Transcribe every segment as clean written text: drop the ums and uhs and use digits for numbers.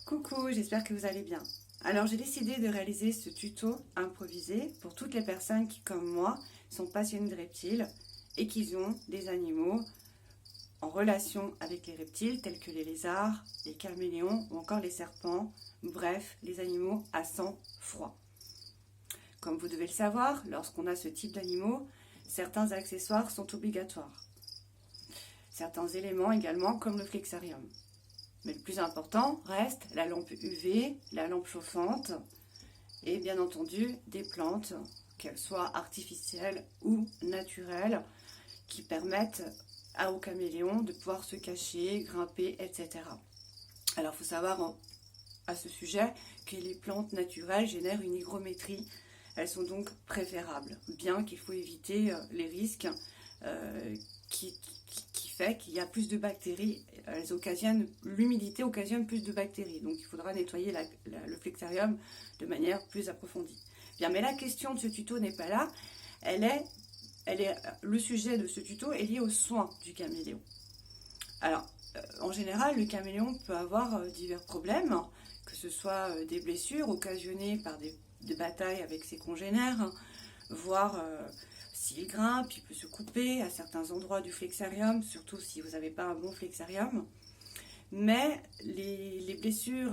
Coucou, j'espère que vous allez bien. Alors j'ai décidé de réaliser ce tuto improvisé pour toutes les personnes qui, comme moi, sont passionnées de reptiles et qui ont des animaux en relation avec les reptiles tels que les lézards, les caméléons ou encore les serpents, bref, les animaux à sang froid. Comme vous devez le savoir, lorsqu'on a ce type d'animaux, certains accessoires sont obligatoires. Certains éléments également comme le flexarium. Mais le plus important reste la lampe UV, la lampe chauffante et bien entendu des plantes, qu'elles soient artificielles ou naturelles, qui permettent aux caméléons de pouvoir se cacher, grimper, etc. Alors il faut savoir à ce sujet que les plantes naturelles génèrent une hygrométrie. Elles sont donc préférables, bien qu'il faut éviter les risques qui fait qu'il y a plus de bactéries, l'humidité occasionne plus de bactéries, donc il faudra nettoyer le flexarium de manière plus approfondie. Bien, mais la question de ce tuto n'est pas là, le sujet de ce tuto est lié aux soins du caméléon. Alors, en général, le caméléon peut avoir divers problèmes, que ce soit des blessures occasionnées par des batailles avec ses congénères, voire s'il grimpe, il peut se couper à certains endroits du flexarium, surtout si vous n'avez pas un bon flexarium. Mais les blessures,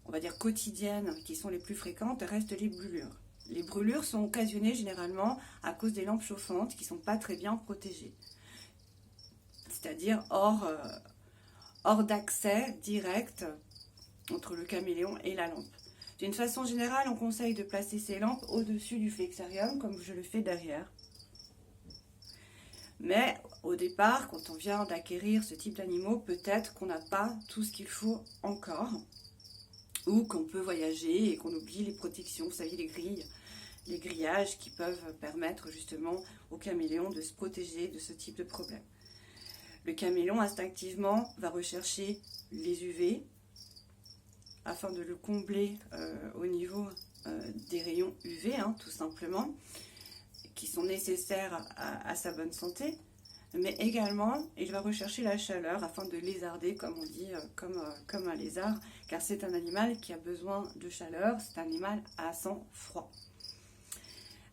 on va dire quotidiennes, qui sont les plus fréquentes, restent les brûlures. Les brûlures sont occasionnées généralement à cause des lampes chauffantes qui ne sont pas très bien protégées. C'est-à-dire hors d'accès direct entre le caméléon et la lampe. D'une façon générale, on conseille de placer ces lampes au-dessus du flexarium, comme je le fais derrière. Mais au départ, quand on vient d'acquérir ce type d'animaux, peut-être qu'on n'a pas tout ce qu'il faut encore, ou qu'on peut voyager et qu'on oublie les protections, vous savez, les grillages qui peuvent permettre justement au caméléon de se protéger de ce type de problème. Le caméléon instinctivement va rechercher les UV afin de le combler au niveau des rayons UV, tout simplement, qui sont nécessaires à sa bonne santé, mais également il va rechercher la chaleur afin de lézarder, comme on dit, comme un lézard, car c'est un animal qui a besoin de chaleur, c'est un animal à sang froid.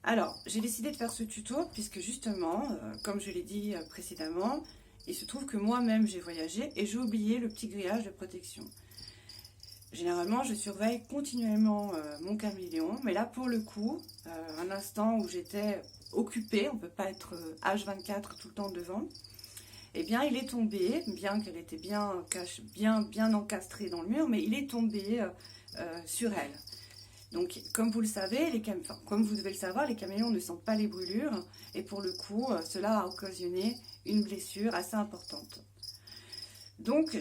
Alors, j'ai décidé de faire ce tuto puisque justement, comme je l'ai dit précédemment, il se trouve que moi-même j'ai voyagé et j'ai oublié le petit grillage de protection. Généralement, je surveille continuellement mon caméléon, mais là, pour le coup, un instant où j'étais occupée, on ne peut pas être H24 tout le temps devant, eh bien, il est tombé, bien qu'elle était bien encastrée dans le mur, mais il est tombé sur elle. Donc, comme vous le savez, comme vous devez le savoir, les caméléons ne sentent pas les brûlures, et pour le coup, cela a occasionné une blessure assez importante. Donc,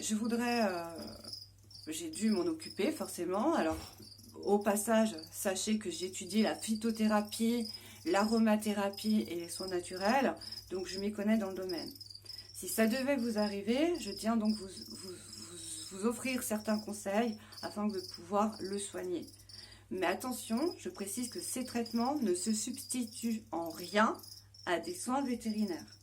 j'ai dû m'en occuper forcément. Alors, au passage, sachez que j'ai étudié la phytothérapie, l'aromathérapie et les soins naturels, donc je m'y connais dans le domaine. Si ça devait vous arriver, je tiens donc vous offrir certains conseils afin de pouvoir le soigner. Mais attention, je précise que ces traitements ne se substituent en rien à des soins vétérinaires.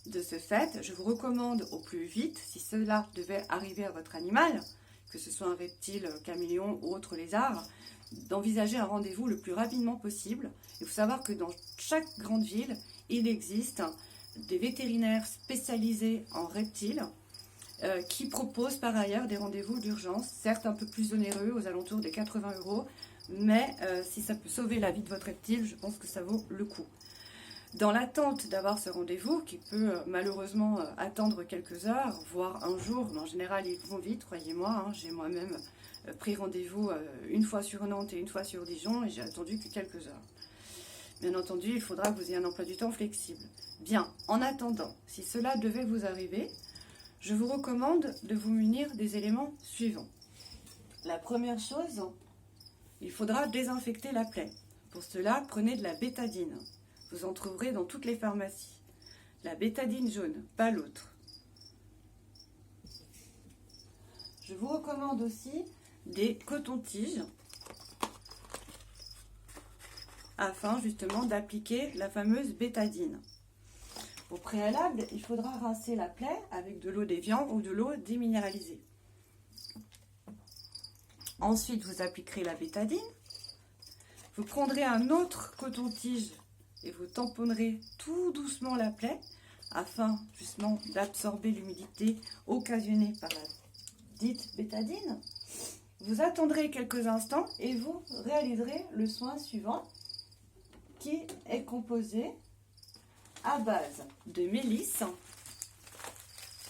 De ce fait, je vous recommande au plus vite, si cela devait arriver à votre animal, que ce soit un reptile, caméléon ou autre lézard, d'envisager un rendez-vous le plus rapidement possible. Il faut savoir que dans chaque grande ville, il existe des vétérinaires spécialisés en reptiles qui proposent par ailleurs des rendez-vous d'urgence, certes un peu plus onéreux, aux alentours des 80 €, mais si ça peut sauver la vie de votre reptile, je pense que ça vaut le coup. Dans l'attente d'avoir ce rendez-vous, qui peut malheureusement attendre quelques heures, voire un jour, mais en général ils vont vite, croyez-moi, j'ai moi-même pris rendez-vous une fois sur Nantes et une fois sur Dijon, et j'ai attendu que quelques heures. Bien entendu, il faudra que vous ayez un emploi du temps flexible. Bien, en attendant, si cela devait vous arriver, je vous recommande de vous munir des éléments suivants. La première chose, il faudra désinfecter la plaie. Pour cela, prenez de la bétadine. Vous en trouverez dans toutes les pharmacies. La bétadine jaune, pas l'autre. Je vous recommande aussi des cotons-tiges afin justement d'appliquer la fameuse bétadine. Au préalable, il faudra rincer la plaie avec de l'eau d'évian ou de l'eau déminéralisée. Ensuite, vous appliquerez la bétadine. Vous prendrez un autre coton-tige et vous tamponnerez tout doucement la plaie afin justement d'absorber l'humidité occasionnée par la dite bétadine. Vous attendrez quelques instants et vous réaliserez le soin suivant qui est composé à base de mélisse.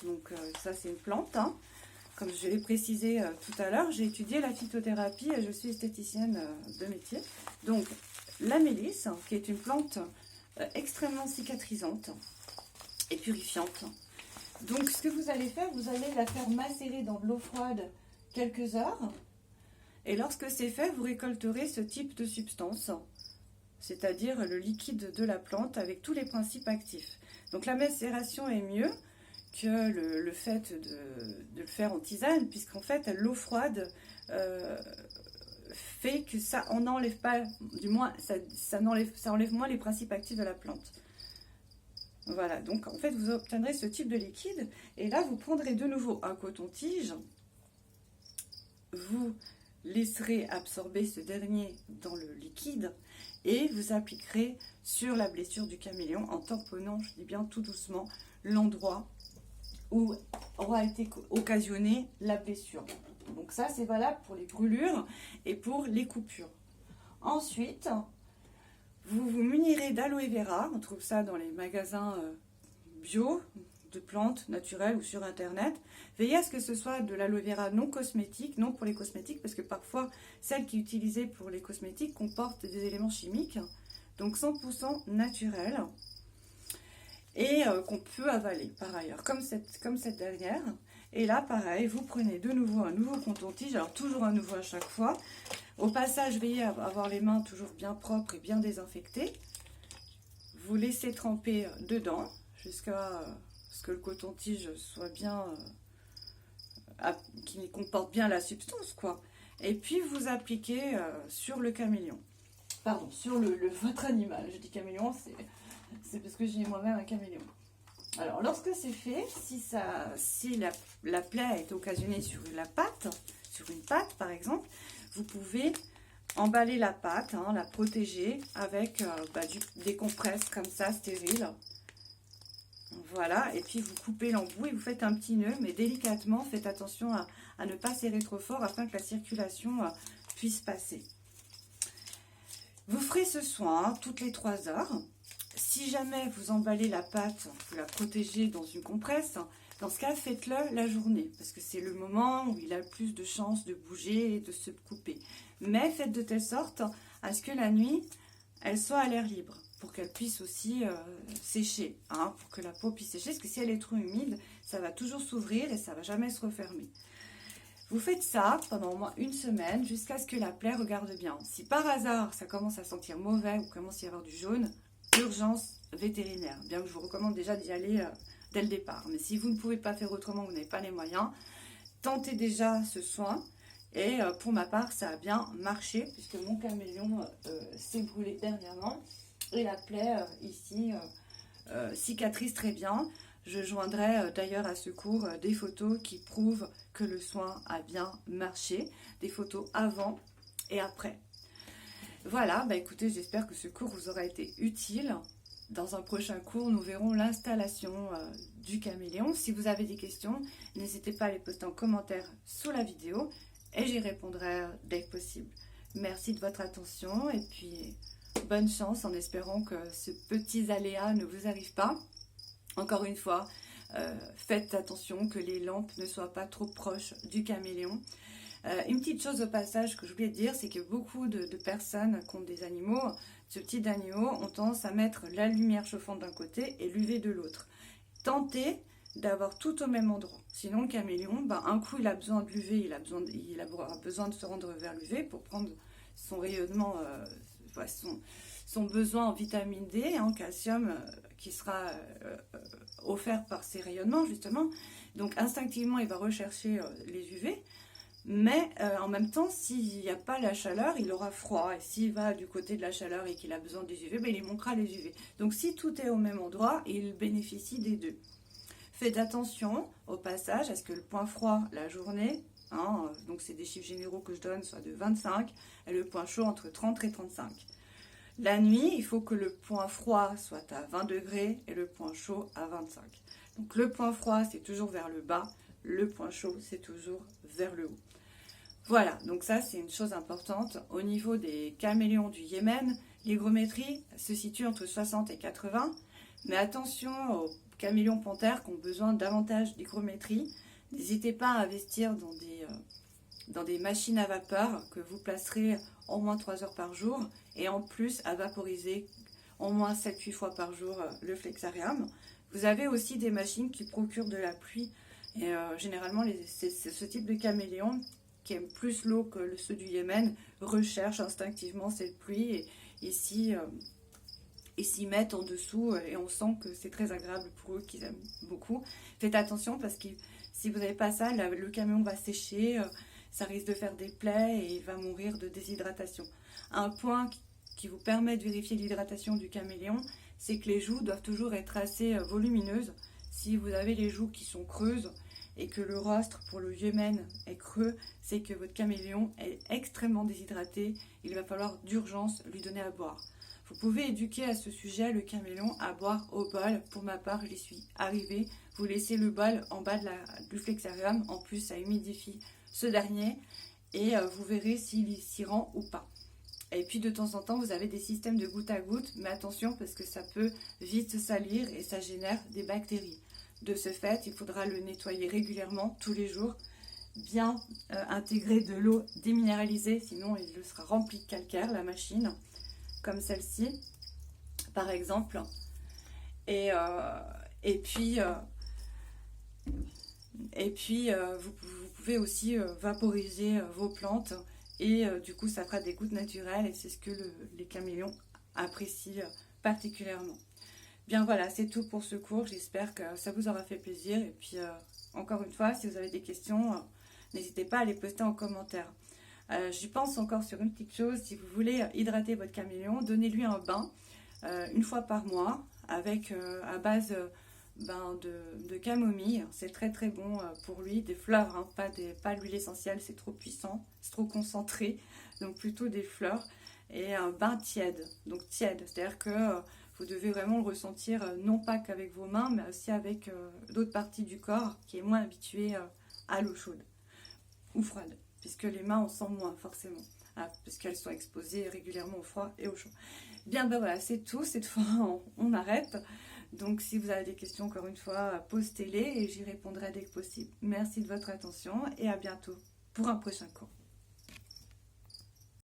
Donc ça c'est une plante, hein. Comme je l'ai précisé tout à l'heure, j'ai étudié la phytothérapie et je suis esthéticienne de métier. Donc la mélisse, qui est une plante extrêmement cicatrisante et purifiante. Donc ce que vous allez faire, vous allez la faire macérer dans de l'eau froide quelques heures. Et lorsque c'est fait, vous récolterez ce type de substance, c'est-à-dire le liquide de la plante avec tous les principes actifs. Donc la macération est mieux que le fait de le faire en tisane, puisqu'en fait l'eau froide fait que ça n'enlève pas, du moins ça enlève moins les principes actifs de la plante. Voilà, donc en fait vous obtiendrez ce type de liquide, et là vous prendrez de nouveau un coton-tige, vous laisserez absorber ce dernier dans le liquide, et vous appliquerez sur la blessure du caméléon en tamponnant, je dis bien tout doucement, l'endroit où aura été occasionnée la blessure. Donc ça c'est valable pour les brûlures et pour les coupures. Ensuite, vous vous munirez d'aloe vera, on trouve ça dans les magasins bio, de plantes naturelles ou sur internet. Veillez à ce que ce soit de l'aloe vera non cosmétique, non pour les cosmétiques, parce que parfois celle qui est utilisée pour les cosmétiques comporte des éléments chimiques, donc 100% naturel, et qu'on peut avaler par ailleurs, comme cette dernière. Et là pareil, vous prenez de nouveau un nouveau coton-tige, alors toujours un nouveau à chaque fois. Au passage, veillez à avoir les mains toujours bien propres et bien désinfectées. Vous laissez tremper dedans jusqu'à ce que le coton-tige soit bien, qu'il comporte bien la substance, quoi. Et puis vous appliquez sur le caméléon. Pardon, sur votre animal. Je dis caméléon, c'est parce que j'ai moi-même un caméléon. Alors, lorsque c'est fait, si la plaie a été occasionnée sur une pâte par exemple, vous pouvez emballer la pâte, hein, la protéger avec des compresses comme ça, stériles. Voilà, et puis vous coupez l'embout et vous faites un petit nœud, mais délicatement, faites attention à ne pas serrer trop fort afin que la circulation puisse passer. Vous ferez ce soin toutes les 3 heures. Si jamais vous emballez la pâte, vous la protégez dans une compresse, dans ce cas, faites-le la journée, parce que c'est le moment où il a le plus de chances de bouger et de se couper. Mais faites de telle sorte à ce que la nuit, elle soit à l'air libre, pour qu'elle puisse aussi sécher, hein, pour que la peau puisse sécher, parce que si elle est trop humide, ça va toujours s'ouvrir et ça ne va jamais se refermer. Vous faites ça pendant au moins une semaine, jusqu'à ce que la plaie regarde bien. Si par hasard, ça commence à sentir mauvais ou commence à y avoir du jaune, urgence vétérinaire, bien que je vous recommande déjà d'y aller dès le départ. Mais si vous ne pouvez pas faire autrement, vous n'avez pas les moyens, tentez déjà ce soin. Et pour ma part, ça a bien marché, puisque mon caméléon s'est brûlé dernièrement. Et la plaie ici cicatrise très bien. Je joindrai d'ailleurs à ce cours des photos qui prouvent que le soin a bien marché. Des photos avant et après. Voilà, écoutez, j'espère que ce cours vous aura été utile. Dans un prochain cours, nous verrons l'installation du caméléon. Si vous avez des questions, n'hésitez pas à les poster en commentaire sous la vidéo et j'y répondrai dès que possible. Merci de votre attention et puis bonne chance en espérant que ce petit aléa ne vous arrive pas. Encore une fois, faites attention que les lampes ne soient pas trop proches du caméléon. Une petite chose au passage que j'oubliais de dire, c'est que beaucoup de personnes qui ont des animaux, ce type d'animaux, ont tendance à mettre la lumière chauffante d'un côté et l'UV de l'autre. Tentez d'avoir tout au même endroit. Sinon, le caméléon, un coup, il a besoin de l'UV, il a besoin de se rendre vers l'UV pour prendre son rayonnement, son besoin en vitamine D, en calcium, qui sera offert par ces rayonnements, justement. Donc, instinctivement, il va rechercher les UV. Mais en même temps, s'il n'y a pas la chaleur, il aura froid. Et s'il va du côté de la chaleur et qu'il a besoin des UV, il manquera les UV. Donc si tout est au même endroit, il bénéficie des deux. Faites attention au passage à ce que le point froid la journée, donc donc c'est des chiffres généraux que je donne, soit de 25, et le point chaud entre 30 et 35. La nuit, il faut que le point froid soit à 20 degrés et le point chaud à 25. Donc le point froid, c'est toujours vers le bas, le point chaud, c'est toujours vers le haut. Voilà, donc ça c'est une chose importante. Au niveau des caméléons du Yémen, l'hygrométrie se situe entre 60 et 80. Mais attention aux caméléons panthères qui ont besoin davantage d'hygrométrie. N'hésitez pas à investir dans des machines à vapeur que vous placerez au moins 3 heures par jour. Et en plus à vaporiser au moins 7-8 fois par jour le flexarium. Vous avez aussi des machines qui procurent de la pluie. Et généralement, c'est ce type de caméléon qui aiment plus l'eau que ceux du Yémen, recherchent instinctivement cette pluie et s'y mettent en dessous et on sent que c'est très agréable pour eux, qu'ils aiment beaucoup. Faites attention parce que si vous n'avez pas ça, le caméléon va sécher, ça risque de faire des plaies et il va mourir de déshydratation. Un point qui vous permet de vérifier l'hydratation du caméléon, c'est que les joues doivent toujours être assez volumineuses. Si vous avez les joues qui sont creuses, et que le rostre pour le Yémen est creux, c'est que votre caméléon est extrêmement déshydraté. Il va falloir d'urgence lui donner à boire. Vous pouvez éduquer à ce sujet le caméléon à boire au bol. Pour ma part, j'y suis arrivée. Vous laissez le bol en bas du flexarium. En plus, ça humidifie ce dernier. Et vous verrez s'il s'y rend ou pas. Et puis de temps en temps, vous avez des systèmes de goutte à goutte. Mais attention parce que ça peut vite se salir et ça génère des bactéries. De ce fait, il faudra le nettoyer régulièrement, tous les jours, bien intégrer de l'eau déminéralisée, sinon il sera rempli de calcaire, la machine, comme celle-ci, par exemple. Et puis, vous pouvez aussi vaporiser vos plantes, et du coup, ça fera des gouttes naturelles, et c'est ce que les caméléons apprécient particulièrement. Bien voilà, c'est tout pour ce cours. J'espère que ça vous aura fait plaisir. Et puis, encore une fois, si vous avez des questions, n'hésitez pas à les poster en commentaire. J'y pense encore sur une petite chose. Si vous voulez hydrater votre caméléon, donnez-lui un bain une fois par mois avec à base de camomille. C'est très très bon pour lui. Des fleurs, hein, pas l'huile essentielle, c'est trop puissant, c'est trop concentré. Donc plutôt des fleurs. Et un bain tiède. Donc tiède, c'est-à-dire que... vous devez vraiment le ressentir, non pas qu'avec vos mains, mais aussi avec d'autres parties du corps qui est moins habituée à l'eau chaude ou froide, puisque les mains on sent moins forcément, puisqu'elles sont exposées régulièrement au froid et au chaud. Bien ben voilà, c'est tout, cette fois on arrête. Donc si vous avez des questions, encore une fois, postez-les et j'y répondrai dès que possible. Merci de votre attention et à bientôt pour un prochain cours.